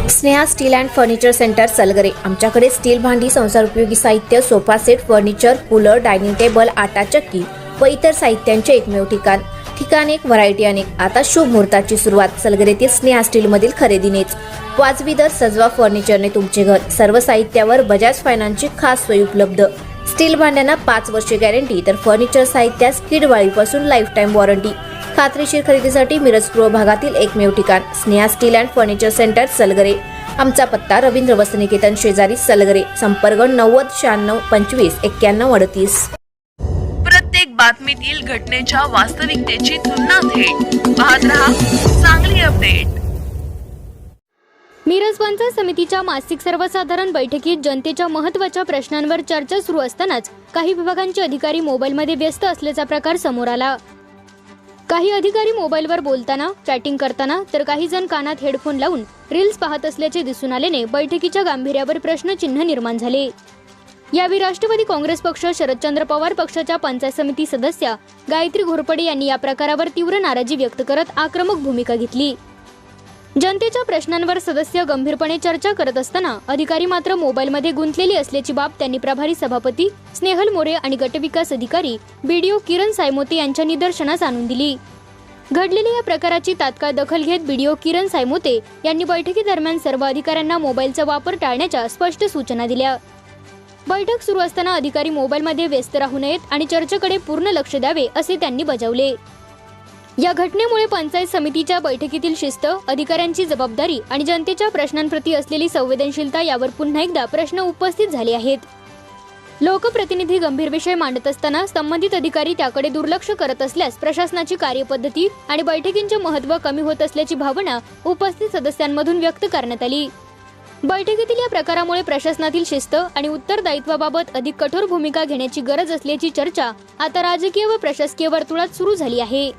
Sneha steel and furniture centre Salgare. आमच्याकडे steel भांडी, संसार उपयोगी साहित्य, sofa set, furniture, cooler, dining table, आटा चक्की व इतर साहित्यांचे एकमेव ठिकाण एक, व्हरायटी अनेक। आता शुभ मुहूर्ताची सुरुवात सलगरेतील स्नेहा स्टील मधील खरेदीनेच। वाजवी दर, सजवा फर्निचरने तुमचे घर। सर्व साहित्यावर बजाज फायनान्सची खास सोय उपलब्ध। स्टील भांड्यांना 5 वर्षे गॅरंटी, तर फर्निचर साहित्यास किडवाळीपासून लाईफ टाइम वॉरंटी। खात्रीशीर खरेदीसाठी मिरज पूर्व भागातील एकमेव ठिकाण Sneha steel and furniture centre Salgare. आमचा पत्ता रवींद्र वस्त्रनिकेतन शेजारी सलगरे। संपर्क 90 96 25 91 38। प्रत्येक बातमीतील घटनेच्या वास्तविकतेची तुलना थेट पाहत रहा चांगली अपडेट। मिरज पंचायत समितीच्या मासिक सर्वसाधारण बैठकीत जनतेच्या महत्त्वाच्या प्रश्नांवर चर्चा सुरू असतानाच काही विभागांचे अधिकारी मोबाईलमध्ये व्यस्त असल्याचा प्रकार समोर आला। काही अधिकारी मोबाईलवर बोलताना, चॅटिंग करताना, तर काही जण कानात हेडफोन लावून रील्स पाहत असल्याचे दिसून आल्याने बैठकीच्या गांभीर्यावर प्रश्नचिन्ह निर्माण झाले। यावेळी राष्ट्रवादी काँग्रेस पक्ष, शरदचंद्र पवार पक्षाच्या पंचायत समिती सदस्या गायत्री घोरपडे यांनी या प्रकारावर तीव्र नाराजी व्यक्त करत आक्रमक भूमिका घेतली। जनतेच्या प्रश्नांवर सदस्य गंभीरपणे चर्चा करत असताना अधिकारी मात्र मोबाईलमध्ये गुंतलेली असल्याची बाब त्यांनी प्रभारी सभापती स्नेहल मोरे आणि गटविकास अधिकारी बीडीओ किरण सायमोते यांच्या निदर्शनास आणून दिली। घडलेल्या या प्रकाराची तात्काळ दखल घेत बीडीओ किरण सायमोते यांनी बैठकीदरम्यान सर्व अधिकाऱ्यांना मोबाईलचा वापर टाळण्याच्या स्पष्ट सूचना दिल्या। बैठक सुरू असताना अधिकारी मोबाईलमध्ये व्यस्त राहू नयेत आणि चर्चेकडे पूर्ण लक्ष द्यावे असे त्यांनी बजावले। या घटनेमुळे पंचायत समितीच्या बैठकीतील शिस्त, अधिकाऱ्यांची जबाबदारी आणि जनतेच्या प्रश्नांप्रती असलेली संवेदनशीलता यावर पुन्हा एकदा प्रश्न उपस्थित झाले आहेत। लोकप्रतिनिधी गंभीर विषय मांडत असताना संबंधित अधिकारी त्याकडे दुर्लक्ष करत असल्यास प्रशासनाची कार्यपद्धती आणि बैठकींचे महत्त्व कमी होत असल्याची भावना उपस्थित सदस्यांमधून व्यक्त करण्यात आली। बैठकीतील या प्रकारामुळे प्रशासनातील शिस्त आणि उत्तरदायित्वाबाबत अधिक कठोर भूमिका घेण्याची गरज असल्याची चर्चा आता राजकीय व प्रशासकीय वर्तुळात सुरू झाली आहे।